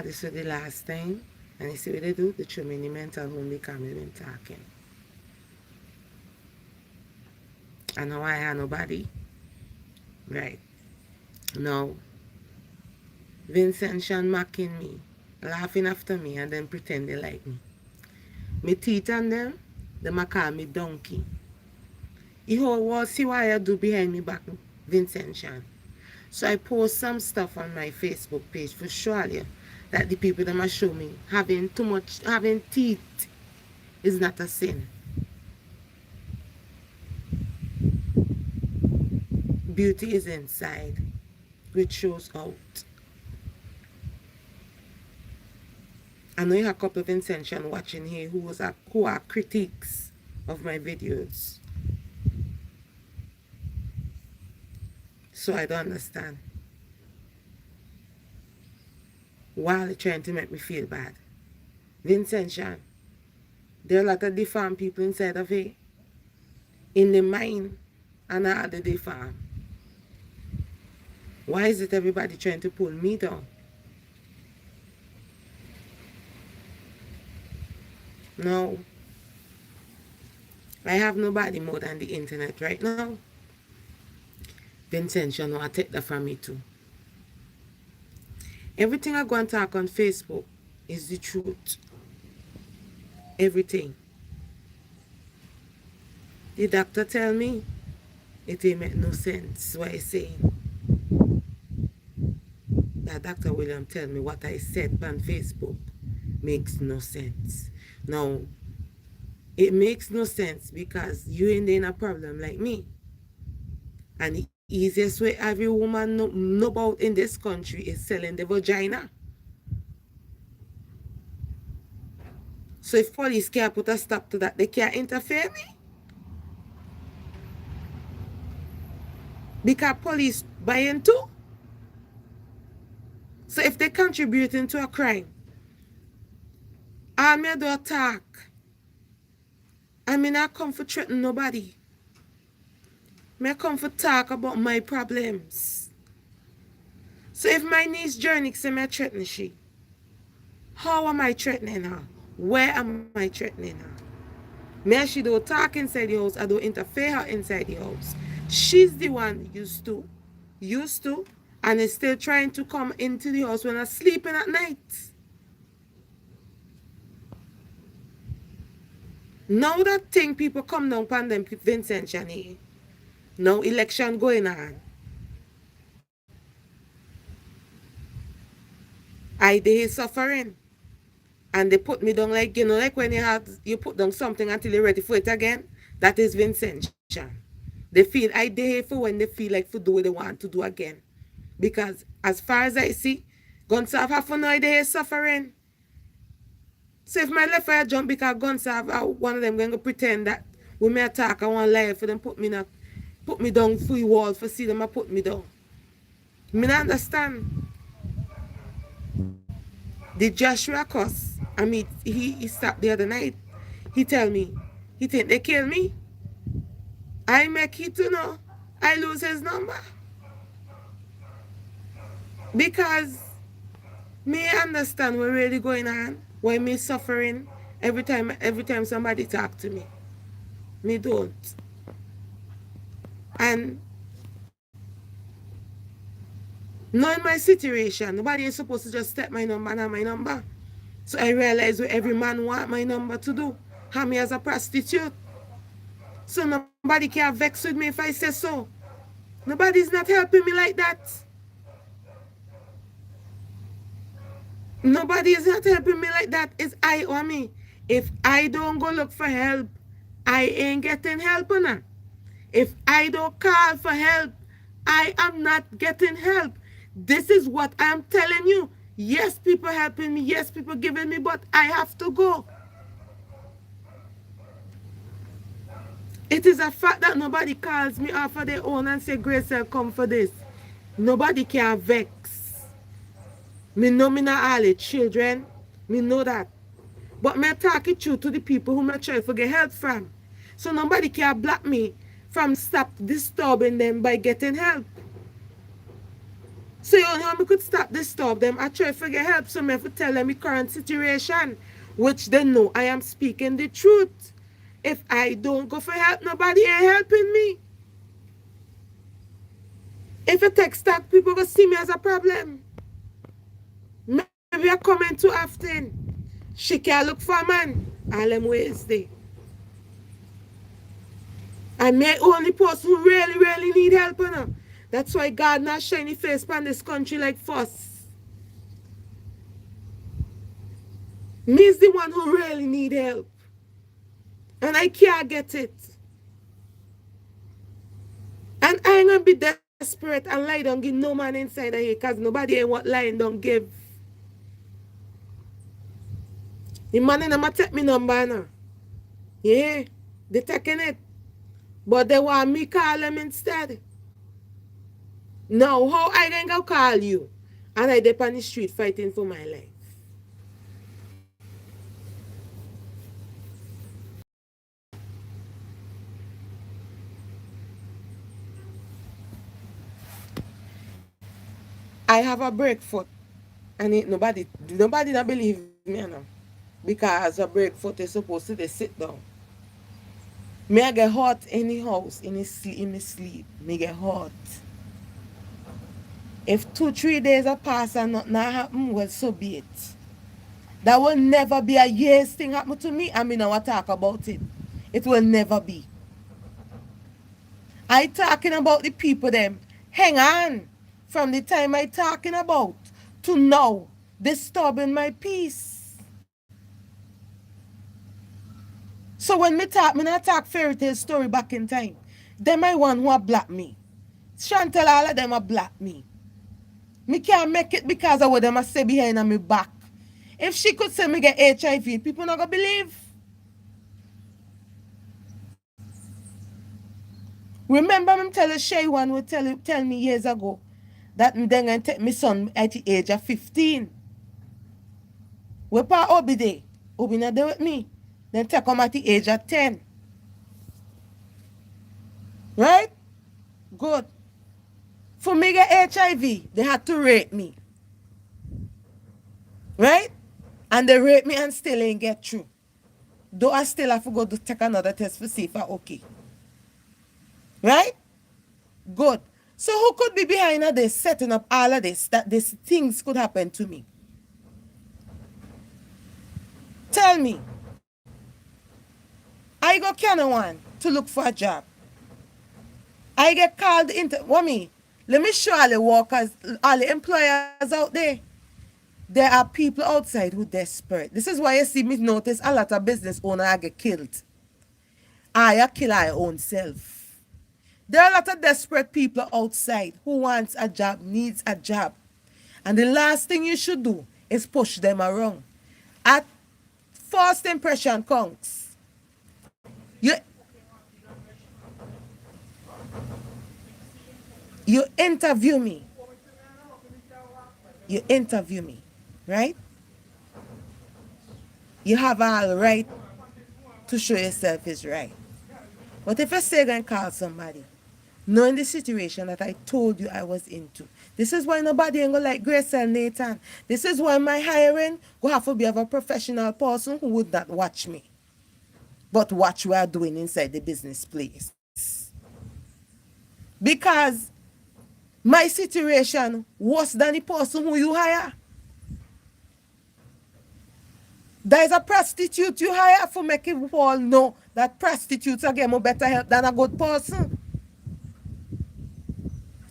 this for the last time. And you see what they do? They throw me in the mental home because we been talking. I know I have nobody. Right. Now, Vincent Sean mocking me, laughing after me, and then pretend they like me. Me teeth on them a call me donkey. You whole see what I do behind me back, Vincent Sean. So I post some stuff on my Facebook page for sure you that the people that show me having teeth is not a sin. Beauty is inside, which shows out. I know you have a couple of intention watching here who are critics of my videos. So I don't understand. Why they trying to make me feel bad? Vincent Sean, there are a lot of deformed people inside of it. In the mind and all the deformed. Why is it everybody trying to pull me down? No. I have nobody more than the internet right now. Vincent, you know, I take that from me too. Everything I go and talk on Facebook is the truth. Everything. The doctor tell me it ain't make no sense what I saying. That Dr. William tell me what I said on Facebook makes no sense. Now, it makes no sense because you ain't in a problem like me. And the easiest way every woman know about in this country is selling the vagina. So if police can't put a stop to that, they can't interfere me. Because police buying too. So if they contributing to a crime, I may do attack. I may not come for threaten nobody. May come for talk about my problems. So if my niece Journey say me threaten she, how am I threatening her? Where am I threatening her? Me she don't talk inside the house, I don't interfere her inside the house. She's the one used to, and is still trying to come into the house when I'm sleeping at night. Now that thing people come down upon them, Vincent Shani. Now election going on. I they suffering. And they put me down like, you know, like when you put down something until you're ready for it again. That is Vincent Shani. They feel I dey for when they feel like to do what they want to do again. Because as far as I see, Gonsalve have no idea suffering. So if my left eye jump because Gonsalve, one of them going to pretend that we may attack I want life for them put me down for the wall for see them put me down. Me not understand. The Joshua Cuss, I mean he stopped the other night. He tell me, he think they kill me. I make it to know I lose his number. Because me understand what really going on, why me suffering every time somebody talk to me. Me don't. And knowing my situation, nobody is supposed to just step my number and my number. So I realize what every man want my number to do. Have me as a prostitute. So nobody can vex with me if I say so. Nobody's not helping me like that. Nobody is not helping me like that. It's I or me. If I don't go look for help, I ain't getting help on her. If I don't call for help, I am not getting help. This is what I'm telling you. Yes, people helping me. Yes, people giving me, but I have to go. It is a fact that nobody calls me off of their own and say, gracel, come for this. Nobody can vex. Me know me not all the children. Me know that. But me talk it true to the people who me try to get help from. So nobody can block me from stop disturbing them by getting help. So you know how me could stop disturb them. I try to get help so me to tell them my current situation, which they know I am speaking the truth. If I don't go for help, nobody ain't helping me. If you take stock, people will see me as a problem. Maybe I come in too often. She can't look for a man. All them ways there. And me only person who really, really need help, you know. That's why God not shiny face upon this country like fuss. Me is the one who really need help. And I can't get it. And I ain't gonna be desperate and lie down give no man inside of here because nobody ain't what lying don't give. The man ain't gonna take me number now. Yeah, they taking it. But they want me call them instead. Now, how I gonna go call you? And I dip on the street fighting for my life. I have a break foot. And it, nobody not believe me now. Because a break foot is supposed to sit down. Me I get hot in the house, in the sleep. Me get hot. If 2, 3 days are pass and nothing happen, well, so be it. That will never be a year's thing happen to me. I mean, I want to talk about it. It will never be. I talking about the people them. Hang on. From the time I talking about to now, disturbing my peace. So when me not talk fairy tale story back in time. Them I one who a black me. Chantel all of them a black me. Me can't make it because of what them a say behind on me back. If she could say me get HIV, people not gonna believe. Remember me tell Shay one would tell me years ago that me then gonna take my son at the age of 15. Where pa Obi dey? Obi not there with me. Then take him at the age of 10. Right? Good. For me get HIV, they had to rape me. Right? And they rape me and still ain't get through. Though I still have to go to take another test to see if I okay. Right? Good. So who could be behind all this, setting up all of this, that these things could happen to me? Tell me. I go Canada one to look for a job. I get called into what me? Let me show all the workers, all the employers out there. There are people outside who desperate. This is why you see me notice a lot of business owners get killed. I kill our own self. There are a lot of desperate people outside who wants a job, needs a job. And the last thing you should do is push them around. At first impression counts. You you interview me. You interview me, right? You have all right to show yourself is right. But if you say you're going to call somebody, knowing the situation that I told you I was into, this is why nobody ain't going to like gracel Nathan. This is why my hiring will have to be of a professional person who would not watch me, but watch what I'm doing inside the business place. Because my situation worse than the person who you hire. There is a prostitute you hire for making people know that prostitutes are getting more better help than a good person.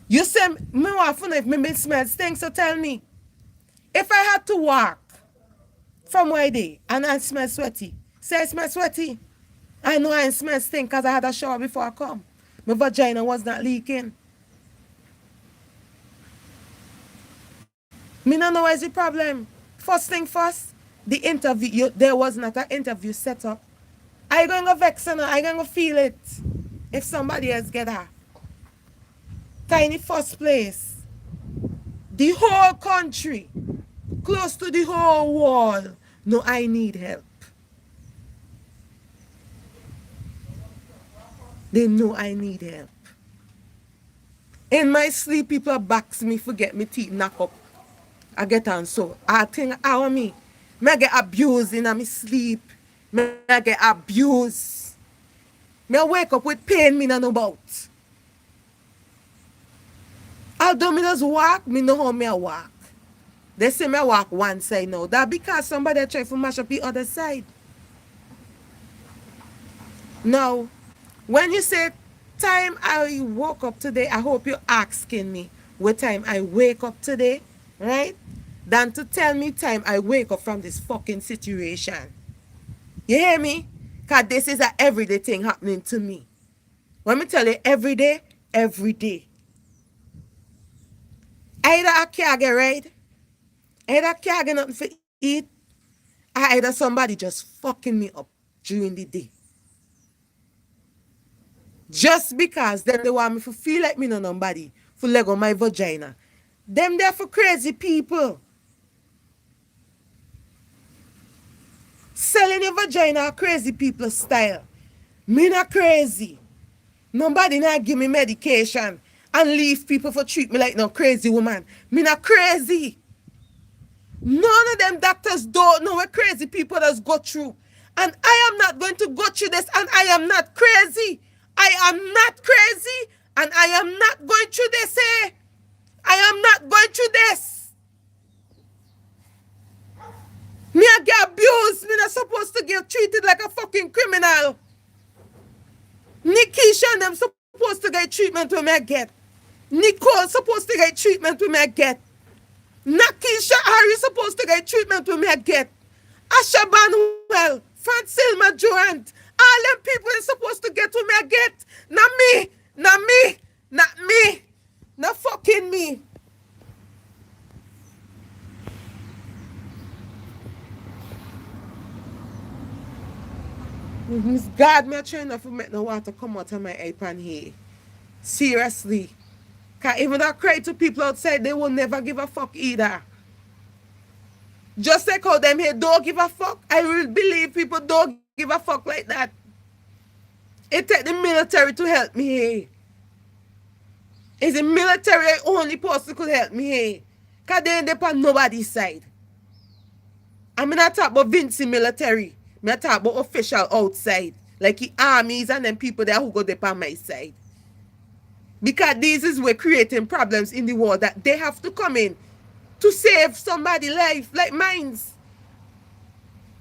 You say, me want to know if me smell stink, so tell me. If I had to walk from where I dey and I smell sweaty, say I smell sweaty, I know I smell stink because I had a shower before I come. My vagina was not leaking. Me no know what's the problem. First thing first, the interview, there was not an interview set up. I going to vex her, I going to feel it if somebody else get her. In the first place, the whole country, close to the whole world, no, I need help. They know I need help. In my sleep, people box me, forget me teeth knock up. I get on so. I think how me. Me get abused in my sleep. Me get abused. Me wake up with pain me no know about. Although me just walk, me know how me a walk. They say me walk one side now. That because somebody try to mash up the other side. Now, when you say time I woke up today, I hope you're asking me what time I wake up today, right? Than to tell me time I wake up from this fucking situation. You hear me? Because this is an everyday thing happening to me. When me tell you every day, every day. Either I can't get right, either I can't get nothing to eat, or either somebody just fucking me up during the day. Just because them they want me to feel like me no nobody for leg on my vagina. Them there for crazy people. Selling your vagina crazy people style. Me not crazy. Nobody not give me medication and leave people for treat me like no crazy woman. Me not crazy. None of them doctors don't know what crazy people does go through. And I am not going to go through this, and I am not crazy. I am not crazy, and I am not going through this. I am not going through this. Me I get abused. Me not supposed to get treated like a fucking criminal. Nikisha and them supposed to get treatment when I get. Nicole supposed to get treatment when I get. Nakisha Harry supposed to get treatment when I get. Asha Banuel, Francilma Durant, all them people is supposed to get when I get. Not me, not me, not me, not fucking me. God, me trying not to make no water come out of my eye pan here. Seriously. Cause even I cry to people outside, they will never give a fuck either. Just like how them here don't give a fuck, I will believe people don't give a fuck like that. It take the military to help me here. It's the military only person could help me here. Cause they ain't on nobody's side. I'm not talking about Vinci military. I'm not talking about official outside. Like the armies and them people there who go there on my side. Because this is where creating problems in the world that they have to come in to save somebody's life, like mines.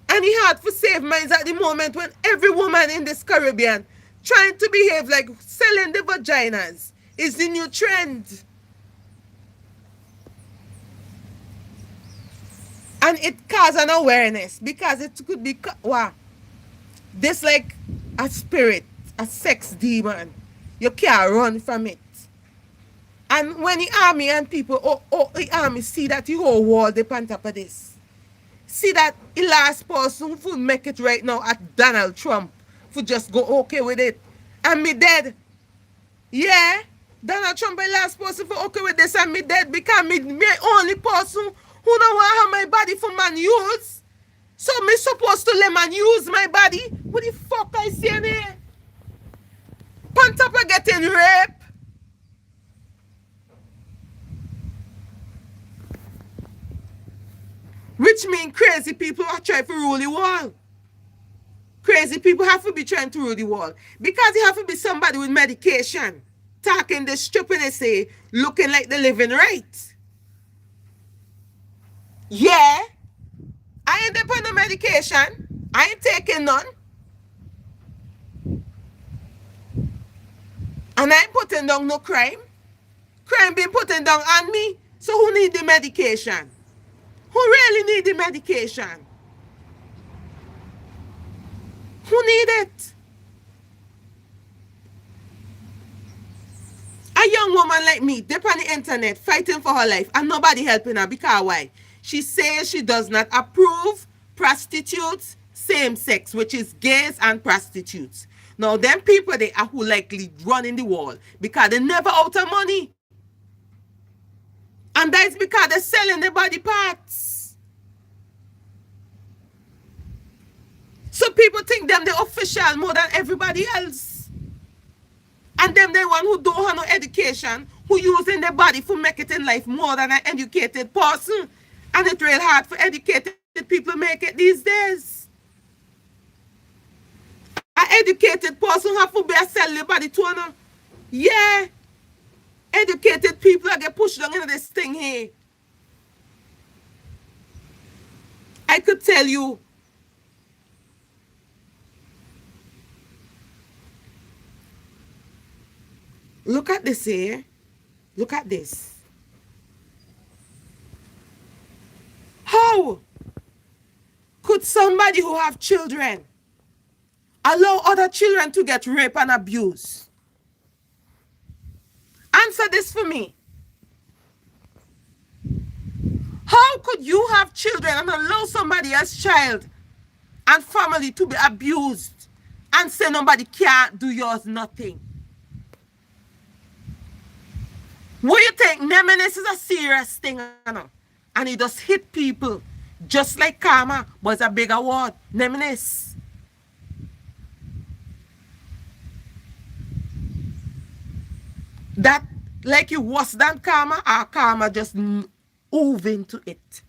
And it's hard to save mines at the moment when every woman in this Caribbean trying to behave like selling the vaginas is the new trend. And it causes an awareness because it could be, wow, this like a spirit, a sex demon. You can't run from it. And when the army and people, the army see that the whole world depend on top of this. See that the last person who make it right now at Donald Trump for just go okay with it. And me dead. Yeah, Donald Trump the last person for okay with this and me dead because me only person who don't want to have my body for man use. So me supposed to let man use my body? What the fuck I say in here? On top of getting raped. Which means crazy people are trying to rule the world. Crazy people have to be trying to rule the world. Because you have to be somebody with medication. Talking the stupidness, say, looking like they're living right. Yeah. I ain't on the medication. I ain't taking none. And I ain't putting down no crime. Crime being putting down on me. So who need the medication? Who really need the medication? Who need it? A young woman like me, dip on the internet, fighting for her life, and nobody helping her because why? She says she does not approve prostitutes, same sex, which is gays and prostitutes. Now, them people they are who likely run in the wall because they never out of money. And that is because they're selling their body parts. So people think them the official more than everybody else. And them the one who don't have no education, who who using their body for make it in life more than an educated person. And it's real hard for educated people to make it these days. An educated person have to be a sell their body to another. Yeah. Educated people are get pushed down into this thing here. I could tell you. Look at this here. Look at this. How could somebody who have children allow other children to get raped and abused? Answer this for me. How could you have children and allow somebody else's child and family to be abused and say nobody can't do yours nothing? What you think? Nemesis is a serious thing, you know? And it just hit people just like karma, but it's a bigger word. Nemesis. That like you worse than karma, or karma just move into it.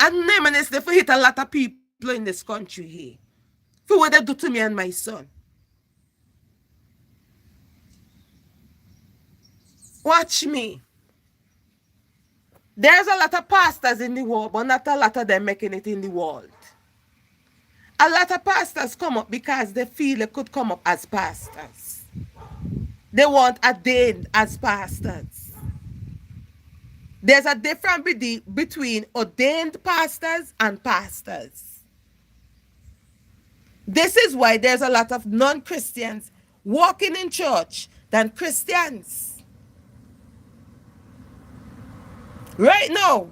And nemesis, they hit a lot of people in this country here for what they do to me and my son. Watch me. There's a lot of pastors in the world, but not a lot of them making it in the world. A lot of pastors come up because they feel they could come up as pastors. They want ordained as pastors. There's a difference between ordained pastors and pastors. This is why there's a lot of non-Christians walking in church than Christians. Right now,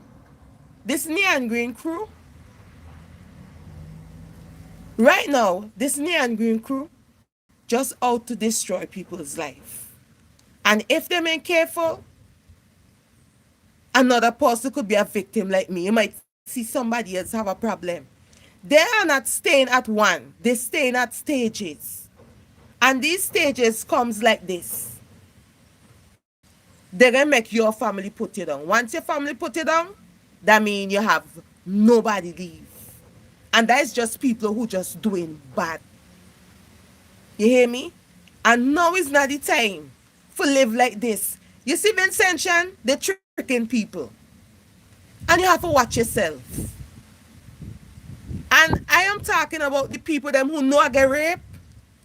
this neon green crew, just out to destroy people's life. And if they ain't careful, another person could be a victim like me. You might see somebody else have a problem. They are not staying at one. They're staying at stages. And these stages comes like this. They're going to make your family put you down. Once your family put you down, that means you have nobody leave. And that is just people who just doing bad. You hear me? And now is not the time for live like this. You see, Vincentian, they're tricking people. And you have to watch yourself. And I am talking about the people them who know I get raped.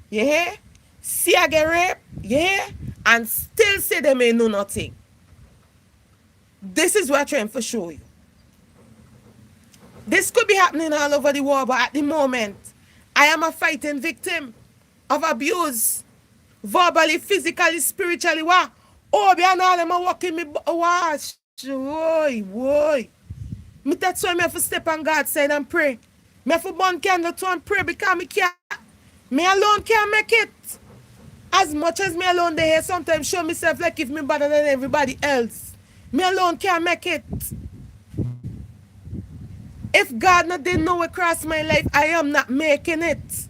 You hear? See I get raped. You hear? And still say they may know nothing. This is what I'm trying to show you. This could be happening all over the world, but at the moment, I am a fighting victim of abuse. Verbally, physically, spiritually. What? Oh, be an all them are walking me. Watch. Boy. Me that's why I have to step on God's side and pray. I have to burn candle to and pray because me alone can't make it. As much as me alone they here sometimes show myself like if me better than everybody else. Me alone can't make it. If God not didn't know across my life, I am not making it.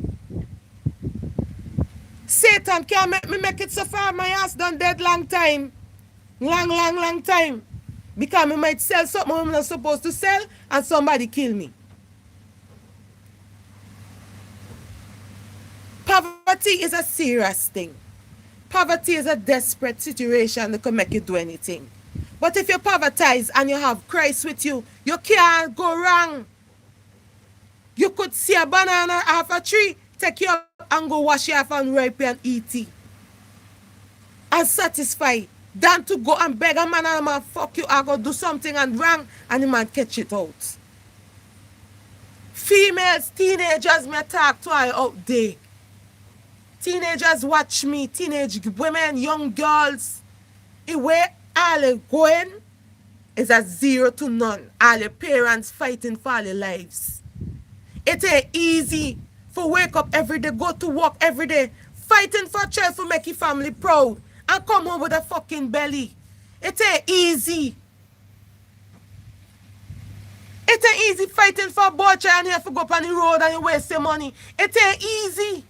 Satan can't make me make it so far. My ass done dead long time. Long time. Because I might sell something I'm not supposed to sell and somebody kill me. Poverty is a serious thing. Poverty is a desperate situation that can make you do anything. But if you're povertized and you have Christ with you, you can't go wrong. You could see a banana off a tree, take you up and go wash it off and ripe and eat it. And satisfy. Than to go and beg a man and a man fuck you or go do something and wrong and the man catch it out. Females, teenagers may talk to I out there. Teenagers watch me, teenage women, young girls. The way all are going is a 0 to none. All the parents fighting for their lives. It ain't easy for wake up every day, go to work every day, fighting for a child to make your family proud and come home with a fucking belly. It ain't easy. It ain't easy fighting for a boy child and you have to go up on the road and you waste your money. It ain't easy.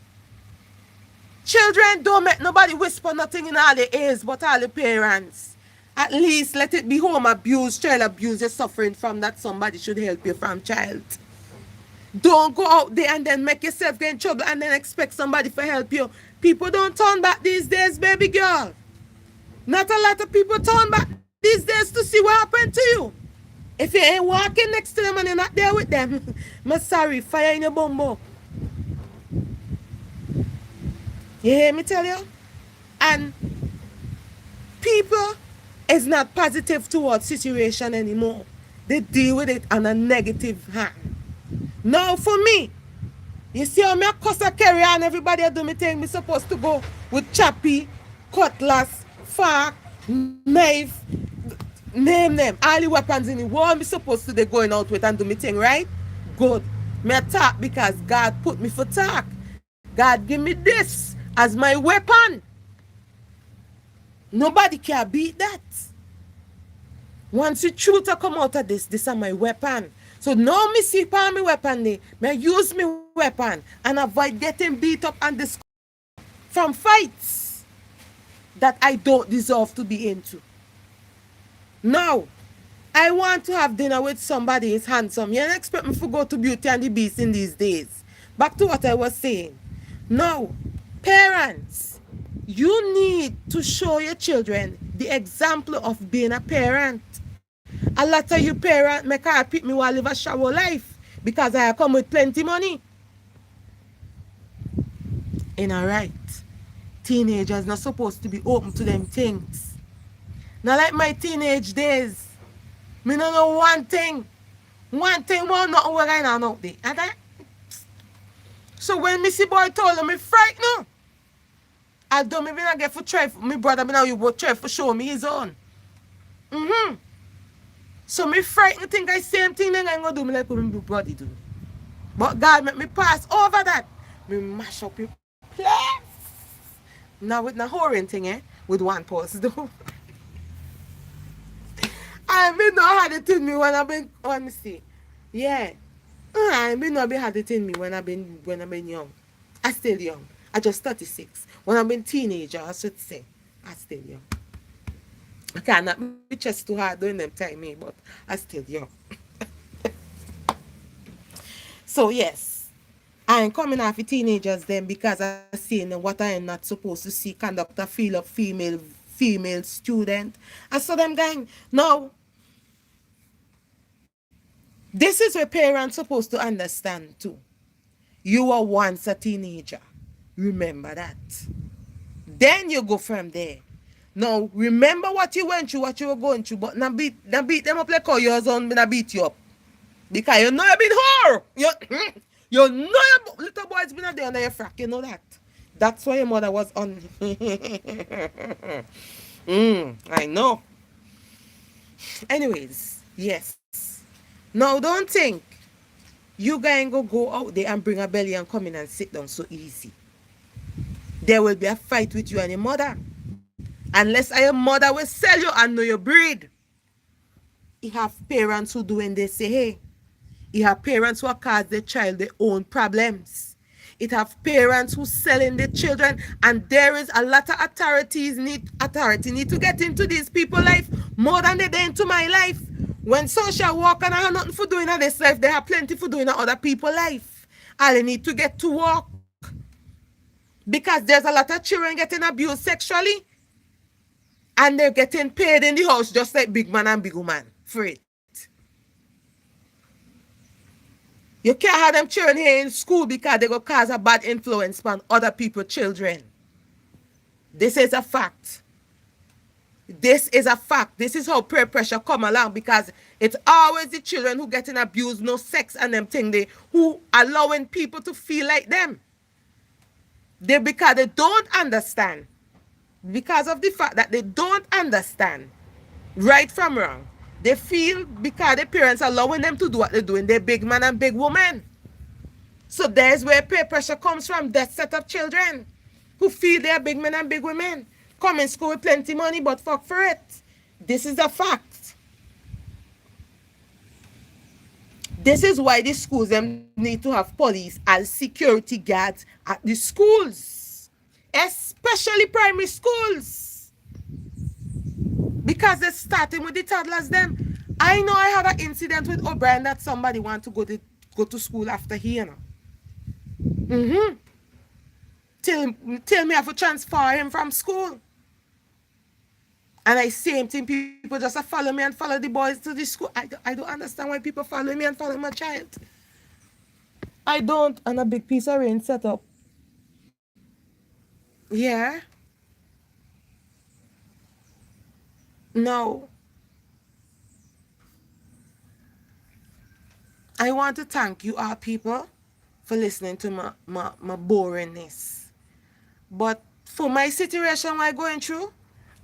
Children, don't make nobody whisper nothing in all the ears but all the parents. At least let it be home abuse, child abuse you're suffering from, that somebody should help you from child. Don't go out there and then make yourself get in trouble and then expect somebody to help you. People don't turn back these days, baby girl. Not a lot of people turn back these days to see what happened to you. If you ain't walking next to them and you're not there with them, I'm sorry, fire in your bumbo. You hear me tell you? And people is not positive towards situation anymore. They deal with it on a negative hand. Now for me, you see how me a cuss a carry on, everybody do me thing, me supposed to go with choppy, cutlass, fork, knife, name them, all the weapons in the world me supposed to be going out with and do me thing, right? Good. Me attack because God put me for talk. God give me this as my weapon. Nobody can beat that. Once the truth come out of this is my weapon. So now me see upon my weapon day, me use my weapon and avoid getting beat up and discouraged from fights that I don't deserve to be into. Now, I want to have dinner with somebody who's handsome. You don't expect me to go to Beauty and the Beast in these days. Back to what I was saying. Now, parents, you need to show your children the example of being a parent. A lot of you parents make her pick me while live a shallow life because I come with plenty money. And alright, teenagers not supposed to be open to them things. Not like my teenage days. Me don't know one thing. One thing more nothing what I know out there. And so when Missy boy told him me frightened. I don't even get for try for my brother, me now you both try for show me his own. So me frightened think I same thing then I'm gonna do me like what my brother do. But God make me pass over that. Me mash up your place. Now with the whoring thing, with one pause though. I may not had it in me when I've been honestly. Yeah. I may not be had it in me when I've been young. I still young. I just 36. When I've been teenager, I should say. I still young. I cannot be just too hard doing them time me, but I still young. So yes. I ain't coming off the teenagers then because I seen what I am not supposed to see, conduct a feel of female student. I saw them going, no. This is what parents supposed to understand too. You were once a teenager. Remember that. Then you go from there. Now, remember what you went through, what you were going through, but now beat them up like how your son gonna beat you up. Because you know you've been whore. You know your little boy's been there under your frack, you know that. That's why your mother was on. I know. Anyways, yes. Now don't think you guys go out there and bring a belly and come in and sit down so easy. There will be a fight with you and your mother. Unless your mother will sell you and know your breed. You have parents who do when they say, hey. You have parents who cause their child their own problems. It have parents who selling their children, and there is a lot of authority need to get into these people's life more than they do into my life. When social work and I have nothing for doing in this life, they have plenty for doing in other people's life. All they need to get to work. Because there's a lot of children getting abused sexually, and they're getting paid in the house just like big man and big woman for it. You can't have them children here in school because they go cause a bad influence on other people's children. This is a fact. This is a fact. This is how peer pressure come along because it's always the children who getting abused, no sex and them thing they who allowing people to feel like them. Because they don't understand. Because of the fact that they don't understand right from wrong. They feel because their parents are allowing them to do what they're doing. They're big man and big woman. So there's where peer pressure comes from. That set of children who feel they're big men and big women. Come in school with plenty money, but fuck for it. This is a fact. This is why the schools them need to have police as security guards at the schools. especially primary schools, because they're starting with the toddlers them. I know I had an incident with O'Brien that somebody want to go to school after he, you know. Mm-hmm. Tell me I have to transfer him from school. And I same thing, people just follow me and follow the boys to the school. I don't understand why people follow me and follow my child. I don't. And a big piece of rain set up. Yeah. No. I want to thank you all people for listening to my boringness. But for my situation I'm going through,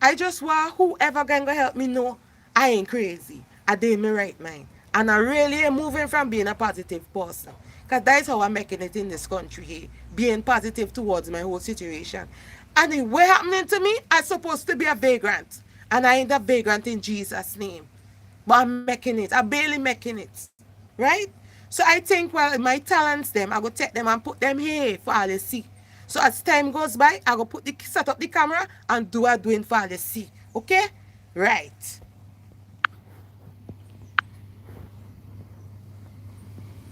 I just want whoever can go help me know I ain't crazy. I did in my right mind. And I really am moving from being a positive person. Because that's how I'm making it in this country here. Being positive towards my whole situation. And it what happening to me, I'm supposed to be a vagrant. And I ain't a vagrant in Jesus' name. But I'm making it. I'm barely making it. Right? So I think, well, my talents them, I go take them and put them here for all to see. So as time goes by, I go set up the camera and do what I'm doing for all to see. Okay? Right.